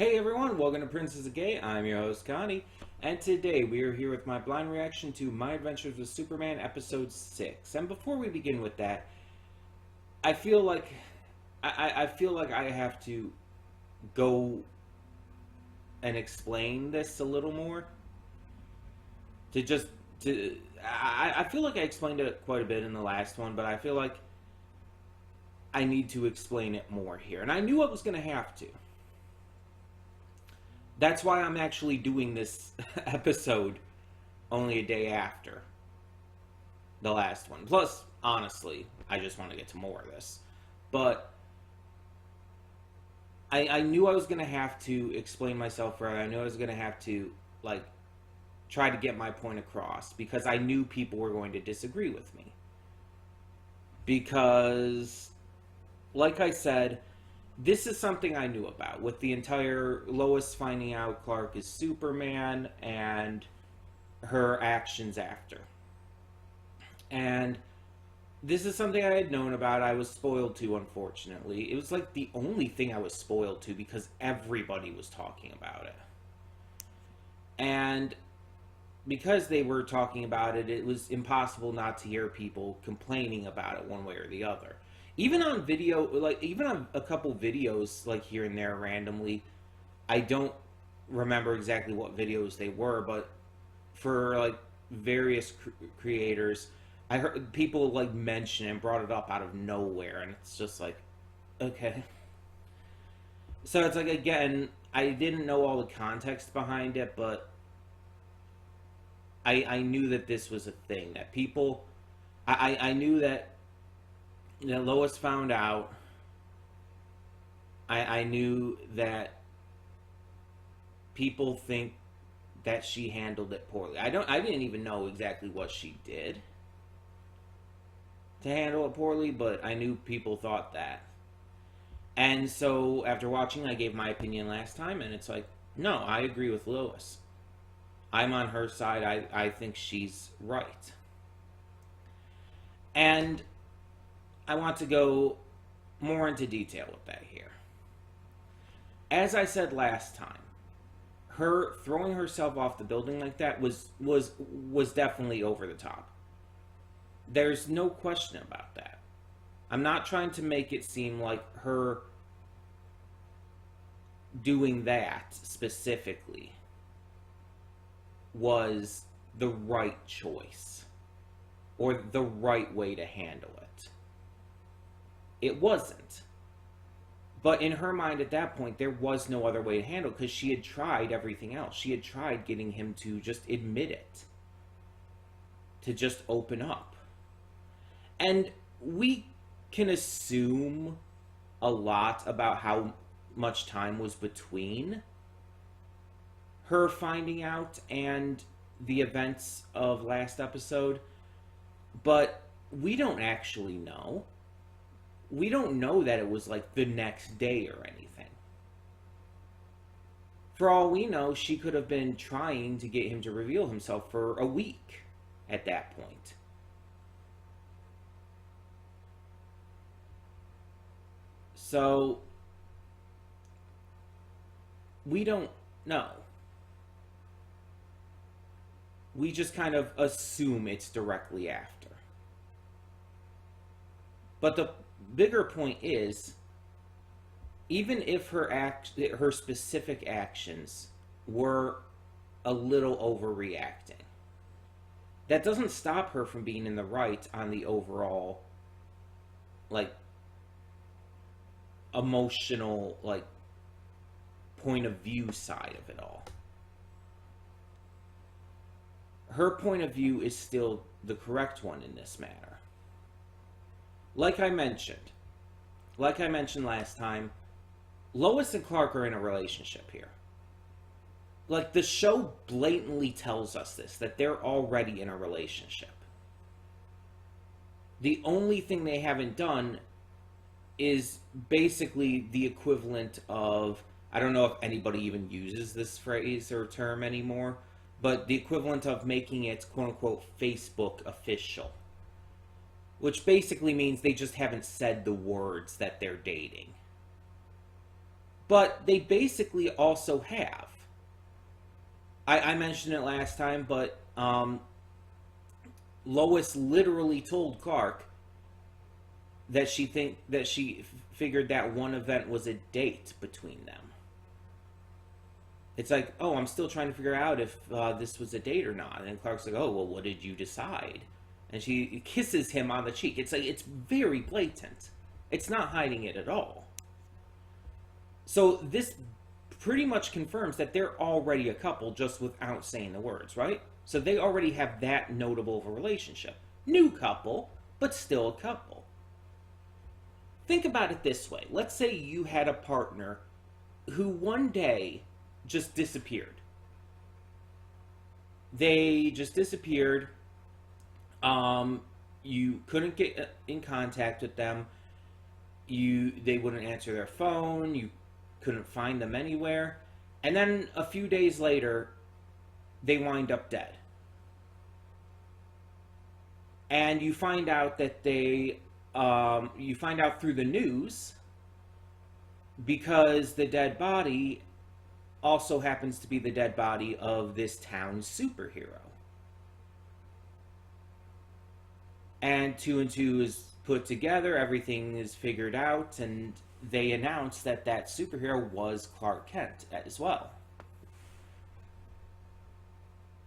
Hey everyone, welcome to Princess of Gay. I'm your host Connie, and today we are here with my blind reaction to My Adventures with Superman Episode 6. And before we begin with that, I feel like I feel like I have to go and explain this a little more. To just to I feel like I explained it quite a bit in the last one, but I feel like I need to explain it more here. And I knew I was gonna have to. That's why I'm actually doing this episode only a day after the last one. Plus, honestly, I just want to get to more of this. But I knew I was going to have to explain myself right. I knew I was going to have to, like, try to get my point across. Because I knew people were going to disagree with me. Because, like I said, this is something I knew about, with the entire Lois finding out Clark is Superman and her actions after. And this is something I had known about. I was spoiled to, unfortunately. It was like the only thing I was spoiled to because everybody was talking about it. And because they were talking about it, it was impossible not to hear people complaining about it one way or the other. Even on video, like, even on a couple videos, like, here and there randomly, I don't remember exactly what videos they were, but for, like, various creators, I heard people, like, mention and brought it up out of nowhere, and it's just like, okay. So it's like, again, I didn't know all the context behind it, but I knew that this was a thing, that people, I knew that Lois found out. I knew that people think that she handled it poorly. I didn't even know exactly what she did to handle it poorly, but I knew people thought that. And so after watching, I gave my opinion last time, and it's like, no, I agree with Lois. I'm on her side. I think she's right. And I want to go more into detail with that here. As I said last time, her throwing herself off the building like that was definitely over the top. There's no question about that. I'm not trying to make it seem like her doing that specifically was the right choice or the right way to handle it. It wasn't. But in her mind at that point, there was no other way to handle it because she had tried everything else. She had tried getting him to just admit it, to just open up. And we can assume a lot about how much time was between her finding out and the events of last episode, but we don't actually know. We don't know that it was like the next day or anything. For all we know, she could have been trying to get him to reveal himself for a week at that point. So, we don't know. We just kind of assume it's directly after. But the bigger point is, even if her specific actions were a little overreacting, that doesn't stop her from being in the right on the overall, like, emotional, like, point of view side of it all. Her point of view is still the correct one in this matter. Like I mentioned last time, Lois and Clark are in a relationship here. Like, the show blatantly tells us this, that they're already in a relationship. The only thing they haven't done is basically the equivalent of, I don't know if anybody even uses this phrase or term anymore, but the equivalent of making it quote-unquote Facebook official. Which basically means they just haven't said the words that they're dating. But they basically also have. I mentioned it last time, but Lois literally told Clark that she figured that one event was a date between them. It's like, oh, I'm still trying to figure out if this was a date or not. And Clark's like, oh, well, what did you decide? And she kisses him on the cheek. It's like, it's very blatant. It's not hiding it at all. So this pretty much confirms that they're already a couple just without saying the words, right? So they already have that notable of a relationship. New couple, but still a couple. Think about it this way. Let's say you had a partner who one day just disappeared. They just disappeared. You couldn't get in contact with them. They wouldn't answer their phone. You couldn't find them anywhere. And then a few days later, they wind up dead. And you find out that you find out through the news, because the dead body also happens to be the dead body of this town's superhero. And 2 and 2 is put together, everything is figured out, and they announce that that superhero was Clark Kent as well.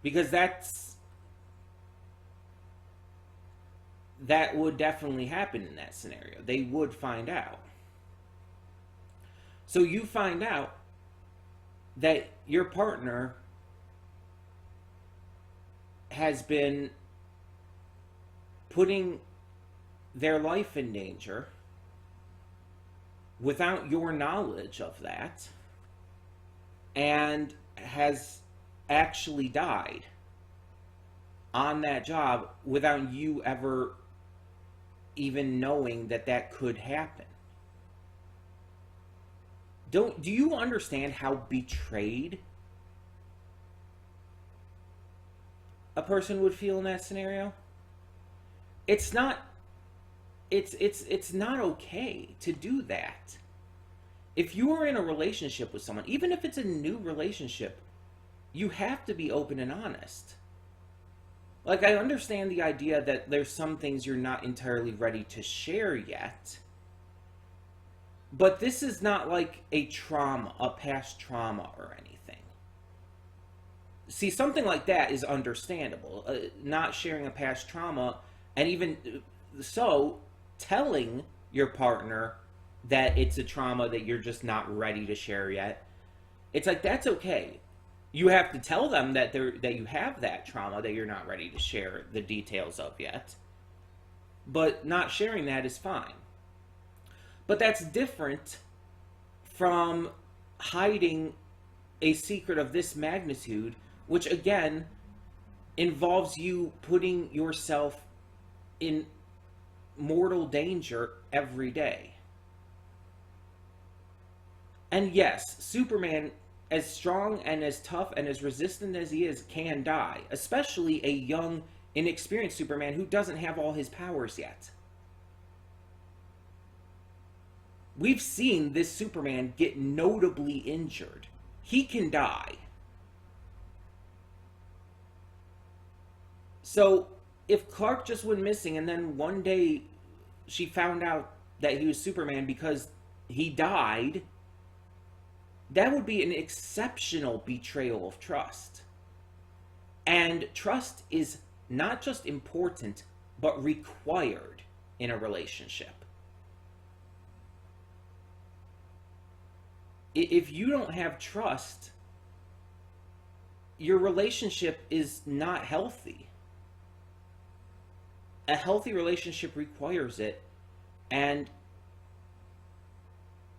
Because that would definitely happen in that scenario. They would find out. So you find out that your partner has been putting their life in danger without your knowledge of that, and has actually died on that job without you ever even knowing that that could happen. Do you understand how betrayed a person would feel in that scenario? It's not okay to do that. If you are in a relationship with someone, even if it's a new relationship, you have to be open and honest. Like, I understand the idea that there's some things you're not entirely ready to share yet. But this is not like a past trauma or anything. See, something like that is understandable. Not sharing a past trauma, and even so, telling your partner that it's a trauma that you're just not ready to share yet. It's like, that's okay. You have to tell them that you have that trauma that you're not ready to share the details of yet. But not sharing that is fine. But that's different from hiding a secret of this magnitude, which again involves you putting yourself in mortal danger every day. And yes, Superman, as strong and as tough and as resistant as he is, can die. Especially a young, inexperienced Superman who doesn't have all his powers yet. We've seen this Superman get notably injured. He can die. So, if Clark just went missing and then one day she found out that he was Superman because he died, that would be an exceptional betrayal of trust. And trust is not just important, but required in a relationship. If you don't have trust, your relationship is not healthy. A healthy relationship requires it, and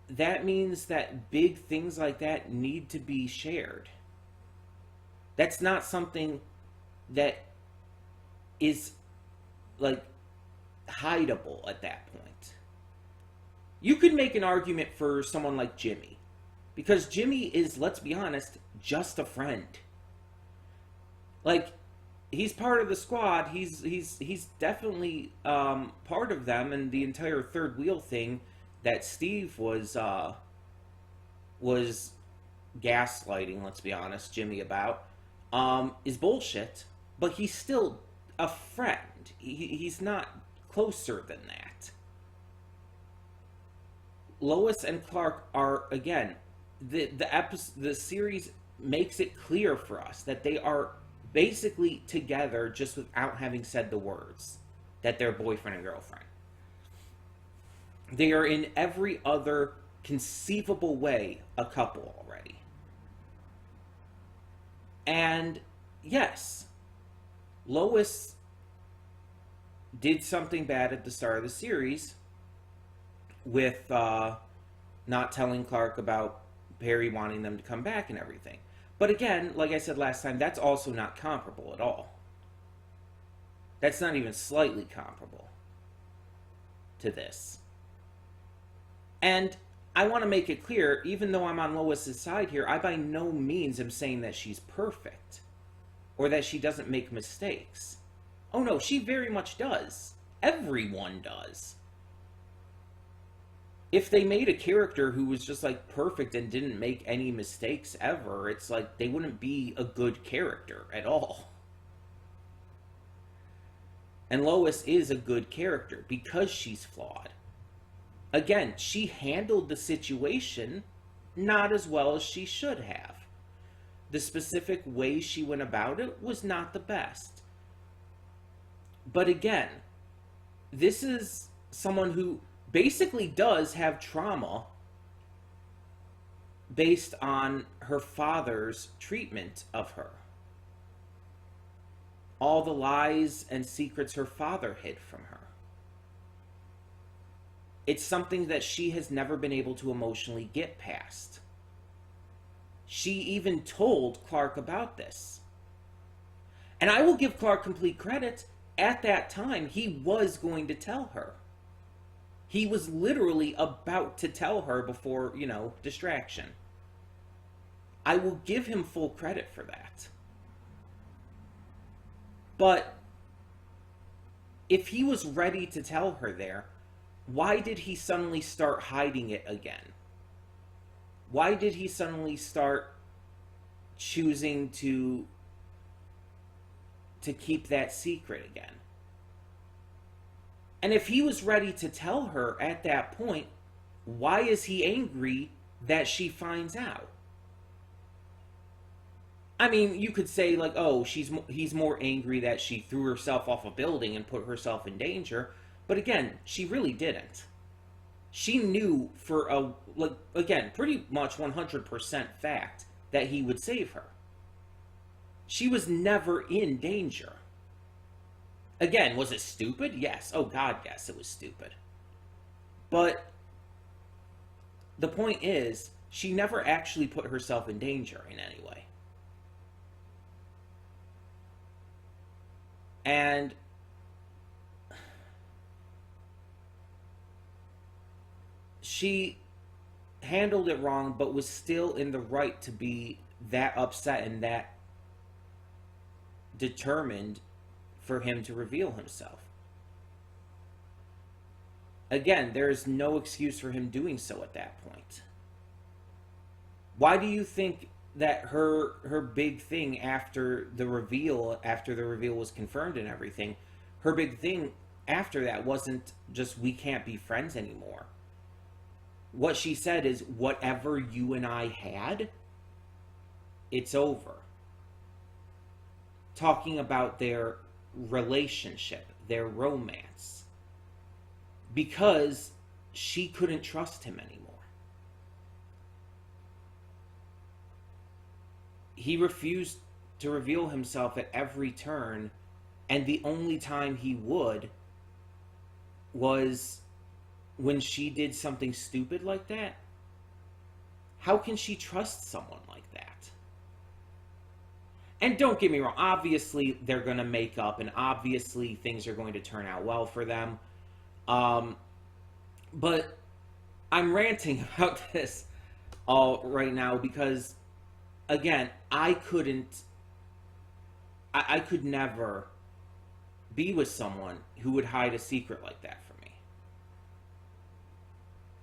that means that big things like that need to be shared. That's not something that is like hideable at that point. You could make an argument for someone like Jimmy, because Jimmy is, let's be honest, just a friend. Like, he's part of the squad. He's definitely part of them, and the entire third wheel thing that Steve was was gaslighting, let's be honest, Jimmy about, is bullshit, but he's still a friend. He's not closer than that. Lois and Clark are, again, the series makes it clear for us that they are basically together just without having said the words that they're boyfriend and girlfriend. They are in every other conceivable way a couple already. And yes, Lois did something bad at the start of the series with not telling Clark about Perry wanting them to come back and everything. But again, like I said last time, that's also not comparable at all. That's not even slightly comparable to this. And I want to make it clear, even though I'm on Lois's side here, I by no means am saying that she's perfect or that she doesn't make mistakes. Oh no, she very much does. Everyone does. If they made a character who was just like perfect and didn't make any mistakes ever, it's like they wouldn't be a good character at all. And Lois is a good character because she's flawed. Again, she handled the situation not as well as she should have. The specific way she went about it was not the best. But again, this is someone who basically does have trauma based on her father's treatment of her. All the lies and secrets her father hid from her. It's something that she has never been able to emotionally get past. She even told Clark about this. And I will give Clark complete credit. At that time, he was going to tell her. He was literally about to tell her before, distraction. I will give him full credit for that. But if he was ready to tell her there, why did he suddenly start hiding it again? Why did he suddenly start choosing to keep that secret again? And if he was ready to tell her at that point, why is he angry that she finds out? I mean, you could say like, oh, he's more angry that she threw herself off a building and put herself in danger. But again, she really didn't. She knew for pretty much 100% fact that he would save her. She was never in danger. Again, was it stupid? Yes. Oh God, yes, it was stupid. But the point is, she never actually put herself in danger in any way. And she handled it wrong, but was still in the right to be that upset and that determined for him to reveal himself. Again, there is no excuse for him doing so at that point. Why do you think that her big thing after the reveal was confirmed and everything, her big thing after that wasn't just we can't be friends anymore? What she said is, whatever you and I had, it's over. Talking about their relationship, their romance. Because she couldn't trust him anymore. He refused to reveal himself at every turn, and the only time he would was when she did something stupid like that. How can she trust someone like that? And don't get me wrong, obviously they're going to make up, and obviously things are going to turn out well for them. But I'm ranting about this all right now because, again, I could never be with someone who would hide a secret like that from me.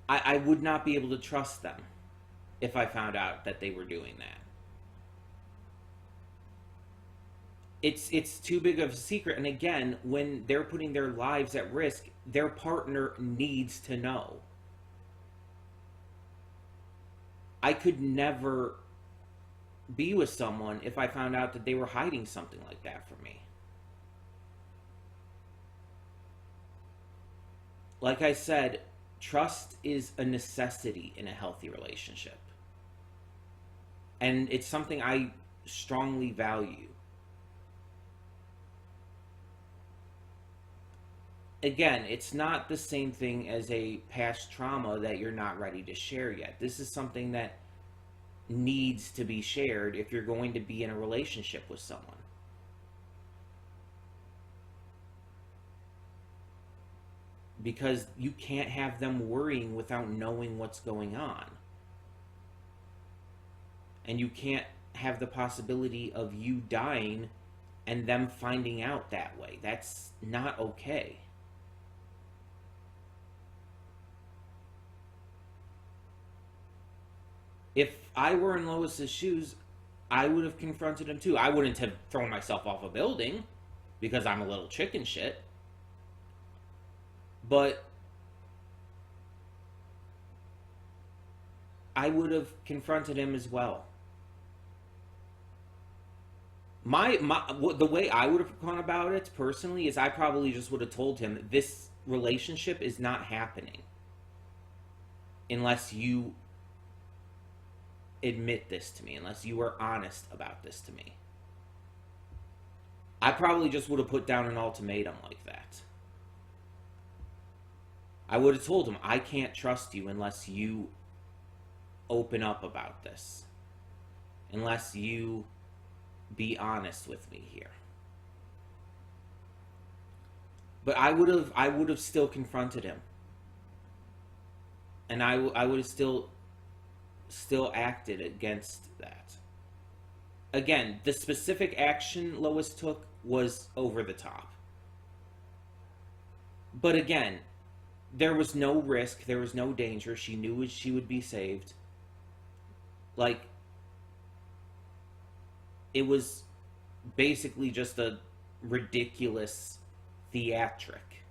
I would not be able to trust them if I found out that they were doing that. It's too big of a secret. And again, when they're putting their lives at risk, their partner needs to know. I could never be with someone if I found out that they were hiding something like that from me. Like I said, trust is a necessity in a healthy relationship. And it's something I strongly value. Again, it's not the same thing as a past trauma that you're not ready to share yet. This is something that needs to be shared if you're going to be in a relationship with someone. Because you can't have them worrying without knowing what's going on. And you can't have the possibility of you dying and them finding out that way. That's not okay. If I were in Lois's shoes, I would have confronted him too. I wouldn't have thrown myself off a building because I'm a little chicken shit. But I would have confronted him as well. The way I would have gone about it personally is I probably just would have told him this relationship is not happening unless you admit this to me, unless you are honest about this to me. I probably just would have put down an ultimatum like that. I would have told him, I can't trust you unless you open up about this. Unless you be honest with me here. But I would have still confronted him. And I would have still acted against that. Again, the specific action Lois took was over the top. But again, there was no risk, there was no danger. She knew she would be saved. Like, it was basically just a ridiculous theatric.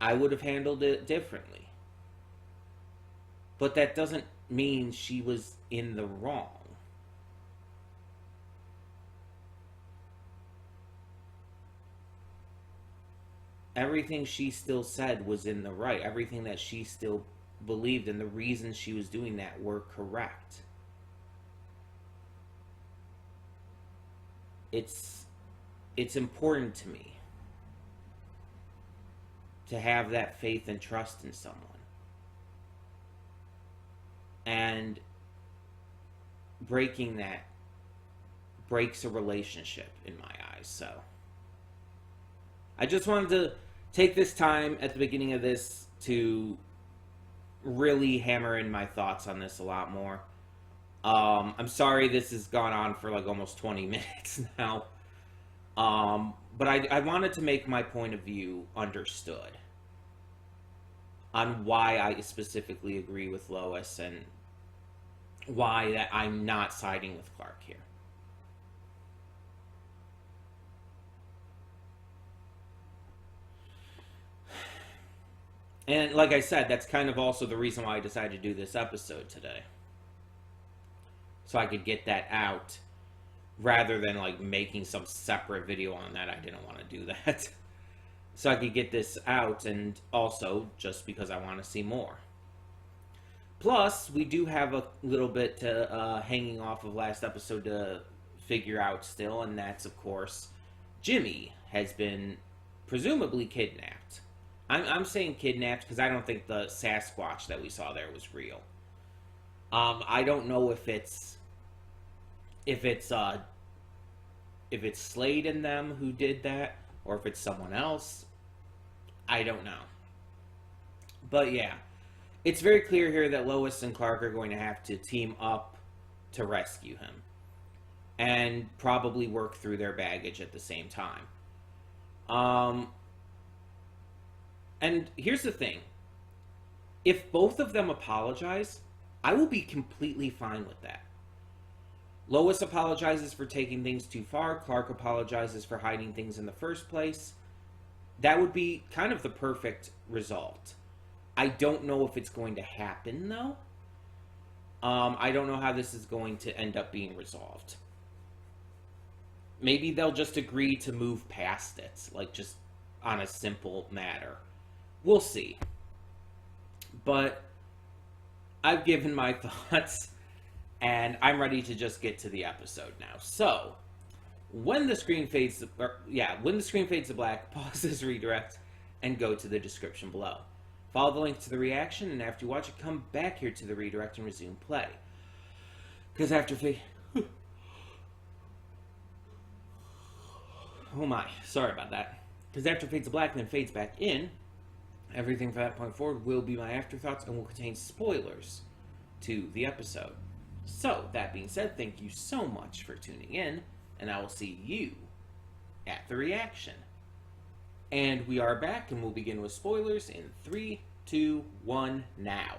I would have handled it differently. But that doesn't mean she was in the wrong. Everything she still said was in the right. Everything that she still believed and the reasons she was doing that were correct. It's important to me to have that faith and trust in someone. And breaking that breaks a relationship in my eyes. So I just wanted to take this time at the beginning of this to really hammer in my thoughts on this a lot more. I'm sorry this has gone on for like almost 20 minutes now. But I wanted to make my point of view understood on why I specifically agree with Lois and why that I'm not siding with Clark here. And like I said, that's kind of also the reason why I decided to do this episode today. So I could get that out rather than like making some separate video on that. I didn't want to do that. So I could get this out, and also just because I want to see more. Plus, we do have a little bit to, hanging off of last episode to figure out still, and that's, of course, Jimmy has been presumably kidnapped. I'm saying kidnapped because I don't think the Sasquatch that we saw there was real. I don't know if it's Slade and them who did that, or if it's someone else. I don't know. But yeah, it's very clear here that Lois and Clark are going to have to team up to rescue him. And probably work through their baggage at the same time. And here's the thing. If both of them apologize, I will be completely fine with that. Lois apologizes for taking things too far. Clark apologizes for hiding things in the first place. That would be kind of the perfect result. I don't know if it's going to happen, though. I don't know how this is going to end up being resolved. Maybe they'll just agree to move past it, like just on a simple matter. We'll see. But I've given my thoughts, and I'm ready to just get to the episode now. So, when the screen fades to black, pause this redirect and go to the description below. Follow the link to the reaction, and after you watch it, come back here to the redirect and resume play. Because after oh my, sorry about that. Because after fades to black and then fades back in, everything from that point forward will be my afterthoughts and will contain spoilers to the episode. So, that being said, thank you so much for tuning in, and I will see you at the reaction. And we are back, and we'll begin with spoilers in 3, 2, 1, now.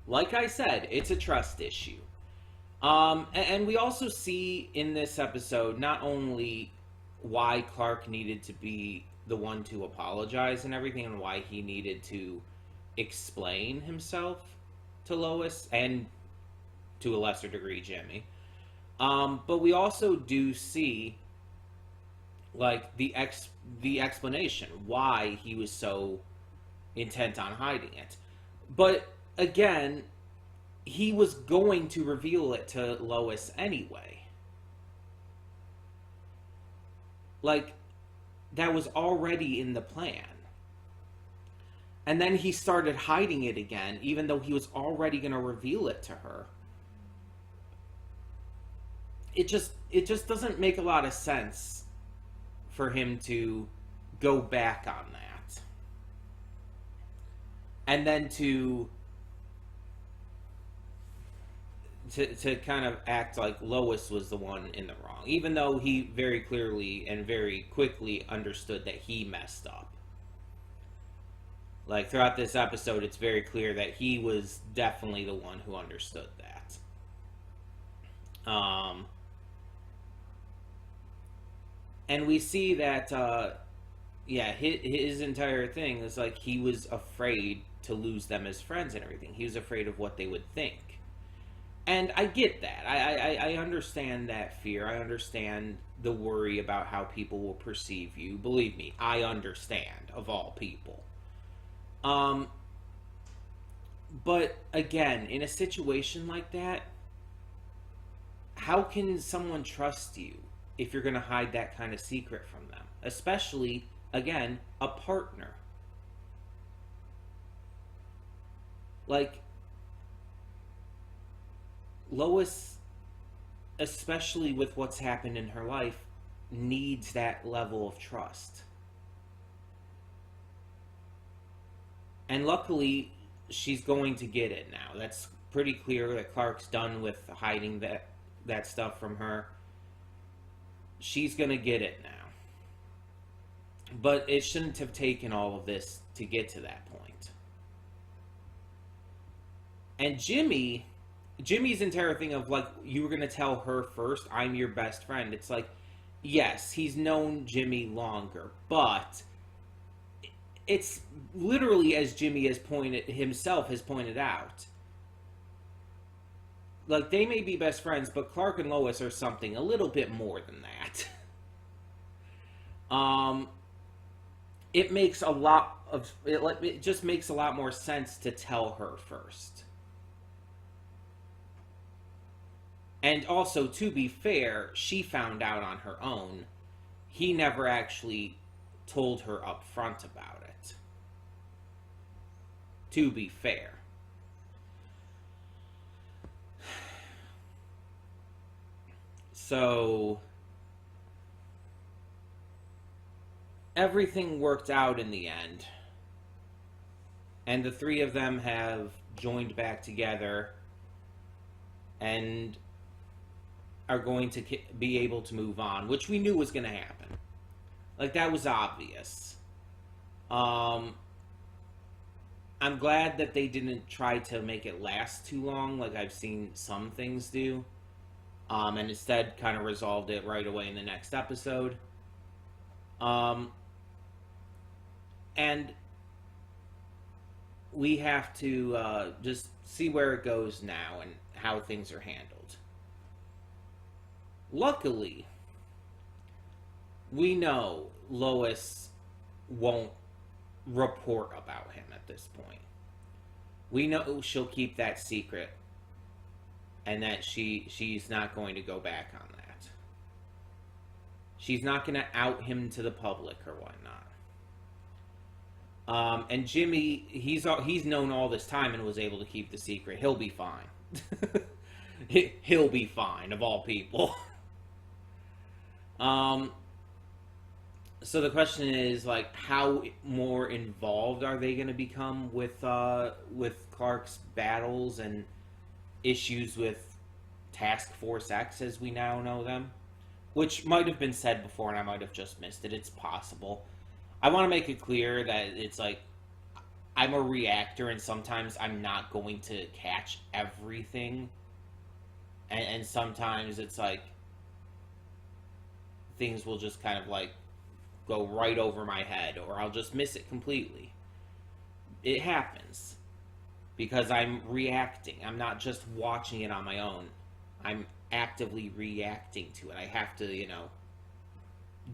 Like I said, it's a trust issue. And we also see in this episode not only why Clark needed to be the one to apologize and everything, and why he needed to explain himself to Lois, and to a lesser degree, Jimmy. But we also do see, like, the explanation why he was so intent on hiding it. But again, he was going to reveal it to Lois anyway. Like, that was already in the plan. And then he started hiding it again, even though he was already going to reveal it to her. It just doesn't make a lot of sense for him to go back on that. And then to kind of act like Lois was the one in the wrong, even though he very clearly and very quickly understood that he messed up. Like, throughout this episode, it's very clear that he was definitely the one who understood that. And we see that, his entire thing is like he was afraid to lose them as friends and everything. He was afraid of what they would think. And I get that. I understand that fear. I understand the worry about how people will perceive you. Believe me, I understand, of all people. But again, in a situation like that, how can someone trust you if you're going to hide that kind of secret from them? Especially, again, a partner. Like, Lois, especially with what's happened in her life, needs that level of trust. And luckily, she's going to get it now. That's pretty clear that Clark's done with hiding that stuff from her. She's going to get it now. But it shouldn't have taken all of this to get to that point. And Jimmy's entire thing of, like, you were going to tell her first, I'm your best friend. It's like, yes, he's known Jimmy longer, but it's literally, as Jimmy has pointed out. Like, they may be best friends, but Clark and Lois are something a little bit more than that. It just makes a lot more sense to tell her first. And also, to be fair, she found out on her own. He never actually told her up front about it. To be fair. So, everything worked out in the end. And the three of them have joined back together and are going to be able to move on, which we knew was going to happen. Like, that was obvious. I'm I'm glad that they didn't try to make it last too long, like I've seen some things do, and instead kind of resolved it right away in the next episode. Um, and we have to just see where it goes now and how things are handled. Luckily, we know Lois won't report about him at this point. We know she'll keep that secret and that she's not going to go back on that. She's not going to out him to the public or whatnot. And Jimmy, he's known all this time and was able to keep the secret. He'll be fine. He'll be fine, of all people. So the question is, like, how more involved are they going to become with Clark's battles and issues with Task Force X as we now know them? Which might have been said before and I might have just missed it. It's possible. I want to make it clear that it's like, I'm a reactor and sometimes I'm not going to catch everything. And sometimes it's like, things will just kind of like go right over my head, or I'll just miss it completely. It happens because I'm reacting. I'm not just watching it on my own. I'm actively reacting to it. I have to,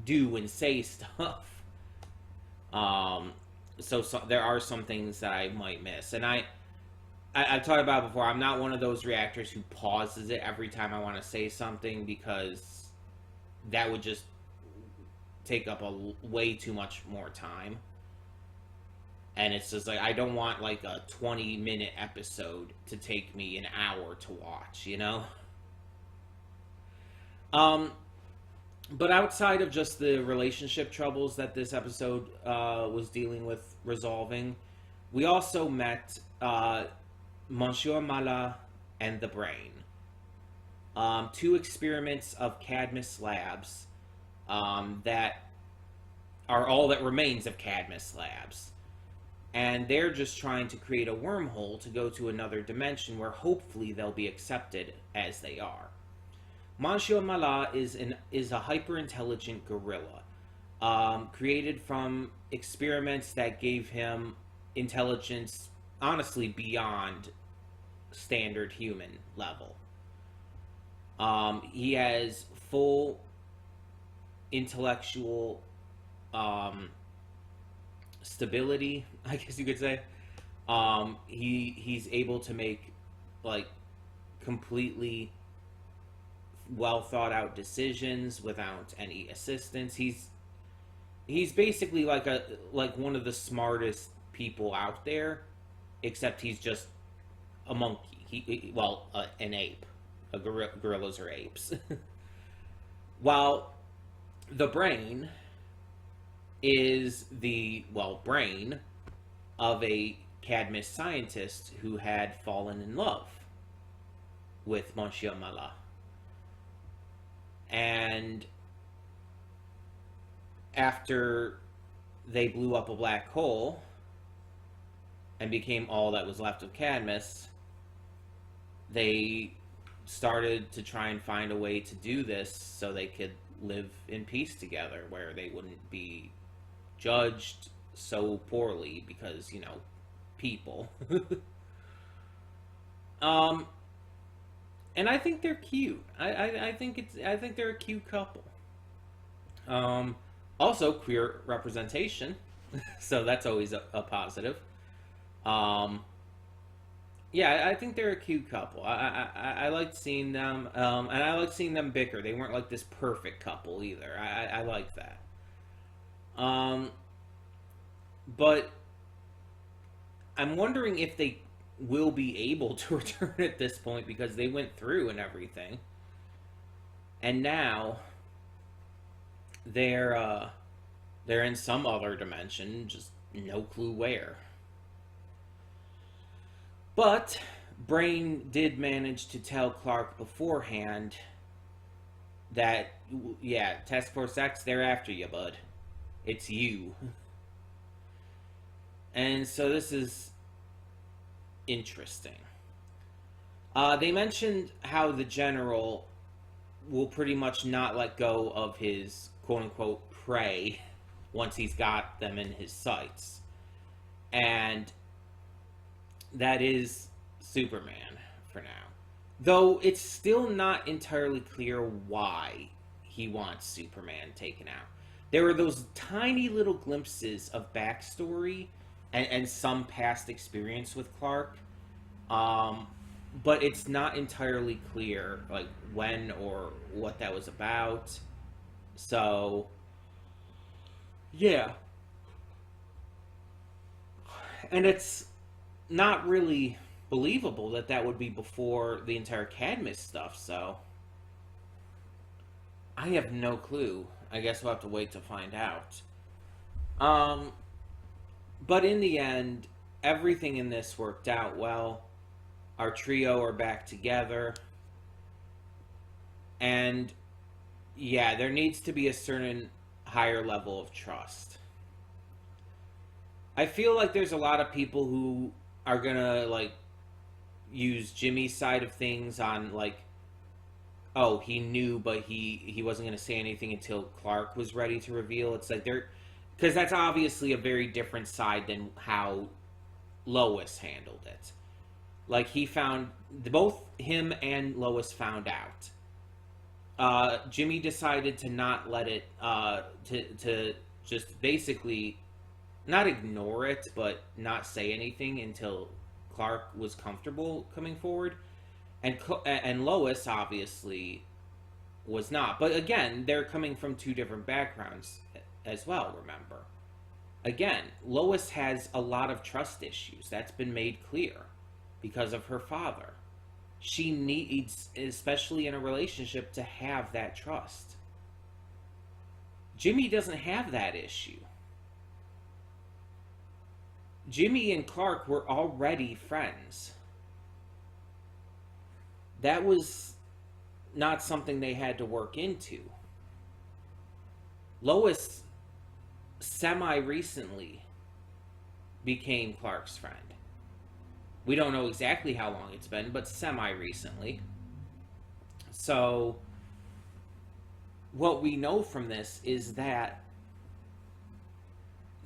do and say stuff. So there are some things that I might miss. And I've talked about before, I'm not one of those reactors who pauses it every time I want to say something, because that would just take up way too much more time. And it's just like, I don't want like a 20-minute episode to take me an hour to watch, But outside of just the relationship troubles that this episode was dealing with resolving, we also met Monsieur Mala and the Brain. 2 experiments of Cadmus Labs that are all that remains of Cadmus Labs. And they're just trying to create a wormhole to go to another dimension where hopefully they'll be accepted as they are. Monsieur Mala is a hyper-intelligent gorilla, created from experiments that gave him intelligence, honestly, beyond standard human level. He has full intellectual stability, I guess you could say. He's able to make like completely well thought out decisions without any assistance. He's basically like one of the smartest people out there, except he's just a monkey. An ape. Gorillas are apes. While the Brain is the brain of a Cadmus scientist who had fallen in love with Monsieur Mala. And after they blew up a black hole and became all that was left of Cadmus, they started to try and find a way to do this so they could live in peace together, where they wouldn't be judged so poorly because, people. And I think they're cute. I think they're a cute couple. Also queer representation, so that's always a positive. Yeah, I think they're a cute couple. I liked seeing them, and I liked seeing them bicker. They weren't like this perfect couple either. I like that. But I'm wondering if they will be able to return at this point, because they went through and everything, and now they're in some other dimension, just no clue where. But Brain did manage to tell Clark beforehand that, yeah, Task Force X, they're after you, bud. It's you. And so this is interesting. They mentioned how the general will pretty much not let go of his quote-unquote prey once he's got them in his sights. And that is Superman for now. Though it's still not entirely clear why he wants Superman taken out. There are those tiny little glimpses of backstory and some past experience with Clark. But it's not entirely clear, like, when or what that was about. So, yeah. And it's not really believable that that would be before the entire Cadmus stuff, so I have no clue. I guess we'll have to wait to find out. Um, but in the end, everything in this worked out well. Our trio are back together. And yeah, there needs to be a certain higher level of trust. I feel like there's a lot of people who are gonna, like, use Jimmy's side of things on, like, oh, he knew, but he wasn't gonna say anything until Clark was ready to reveal. It's like they're, because that's obviously a very different side than how Lois handled it. Like, he found, both him and Lois found out. Jimmy decided to not let it, to just basically not ignore it, but not say anything until Clark was comfortable coming forward. And Lois obviously was not. But again, they're coming from two different backgrounds as well, remember. Again, Lois has a lot of trust issues. That's been made clear because of her father. She needs, especially in a relationship, to have that trust. Jimmy doesn't have that issue. Jimmy and Clark were already friends. That was not something they had to work into. Lois semi-recently became Clark's friend. We don't know exactly how long it's been, but semi-recently. So, what we know from this is that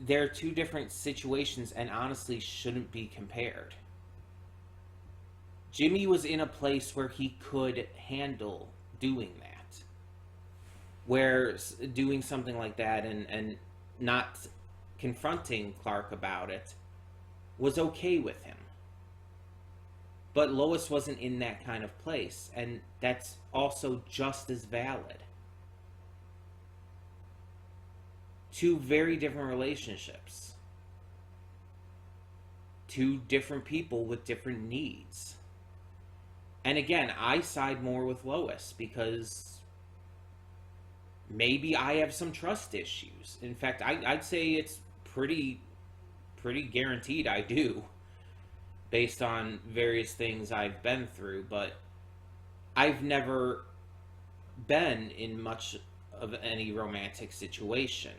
they're two different situations and honestly shouldn't be compared. Jimmy was in a place where he could handle doing that. Where doing something like that and not confronting Clark about it was okay with him. But Lois wasn't in that kind of place, and that's also just as valid. Two very different relationships. Two different people with different needs. And again, I side more with Lois because maybe I have some trust issues. In fact, I'd say it's pretty guaranteed I do, based on various things I've been through, but I've never been in much of any romantic situation.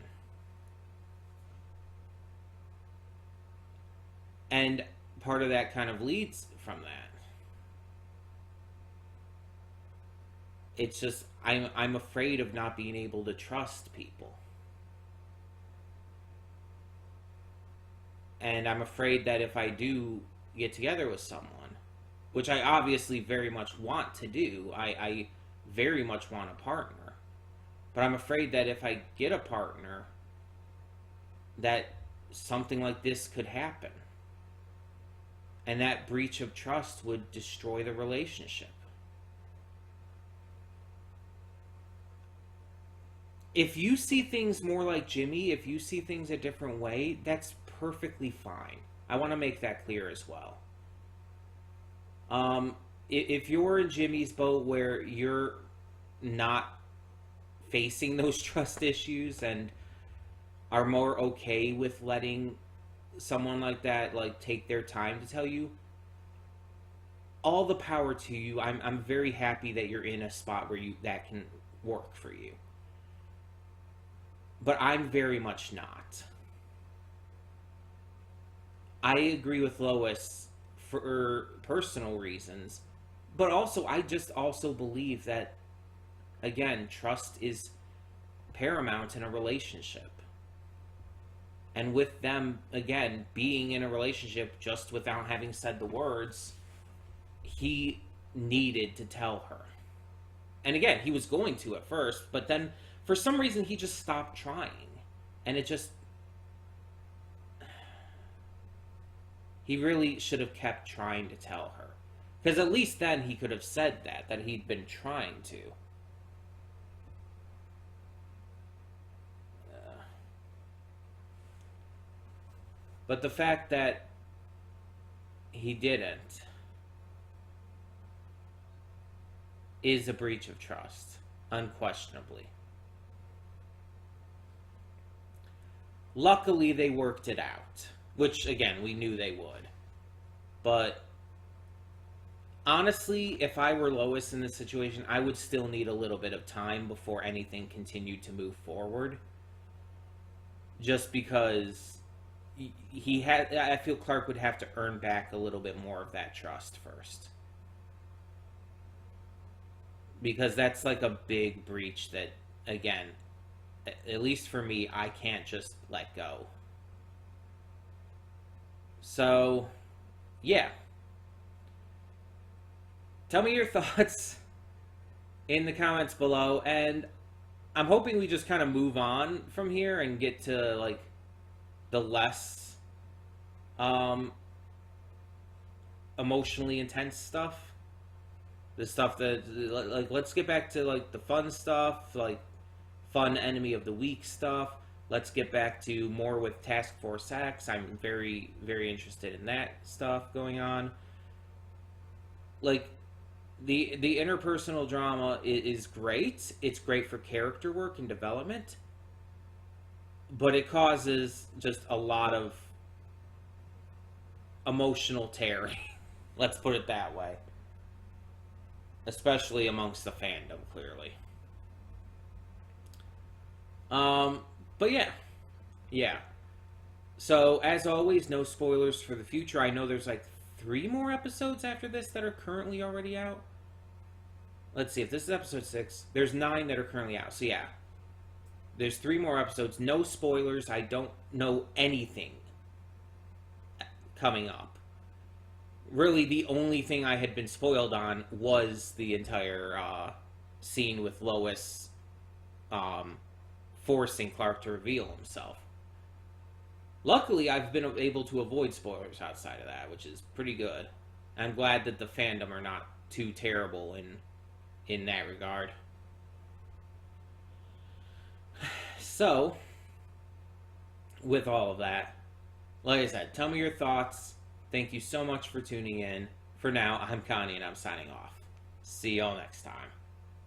And part of that kind of leads from that. It's just, I'm afraid of not being able to trust people. And I'm afraid that if I do get together with someone, which I obviously very much want to do, I very much want a partner, but I'm afraid that if I get a partner, that something like this could happen. And that breach of trust would destroy the relationship. If you see things more like Jimmy, if you see things a different way, that's perfectly fine. I want to make that clear as well. If you're in Jimmy's boat where you're not facing those trust issues and are more okay with letting someone like that, like, take their time to tell you, all the power to you. I'm very happy that you're in a spot where that can work for you. But I'm very much not. I agree with Lois for personal reasons, but also I just also believe that, again, trust is paramount in a relationship. And with them, again, being in a relationship just without having said the words, he needed to tell her. And again, he was going to at first, but then for some reason he just stopped trying. And it just... He really should have kept trying to tell her. Because at least then he could have said that he'd been trying to. But the fact that he didn't is a breach of trust, unquestionably. Luckily, they worked it out, which, again, we knew they would. But honestly, if I were Lois in this situation, I would still need a little bit of time before anything continued to move forward. Just because I feel Clark would have to earn back a little bit more of that trust first. Because that's like a big breach that, again, at least for me, I can't just let go. So, yeah. Tell me your thoughts in the comments below, and I'm hoping we just kind of move on from here and get to, like, the less emotionally intense stuff. The stuff that, like, let's get back to, like, the fun stuff, like, fun enemy of the week stuff. Let's get back to more with Task Force X. I'm very, very interested in that stuff going on. Like, the interpersonal drama is great. It's great for character work and development. But it causes just a lot of emotional tearing. Let's put it that way. Especially amongst the fandom, clearly. But yeah. Yeah. So, as always, no spoilers for the future. I know there's like 3 more episodes after this that are currently already out. Let's see, if this is episode 6, there's 9 that are currently out. So yeah. There's 3 more episodes. No spoilers. I don't know anything coming up. Really, the only thing I had been spoiled on was the entire scene with Lois forcing Clark to reveal himself. Luckily, I've been able to avoid spoilers outside of that, which is pretty good. I'm glad that the fandom are not too terrible in that regard. So, with all of that, like I said, tell me your thoughts. Thank you so much for tuning in. For now, I'm Connie and I'm signing off. See y'all next time.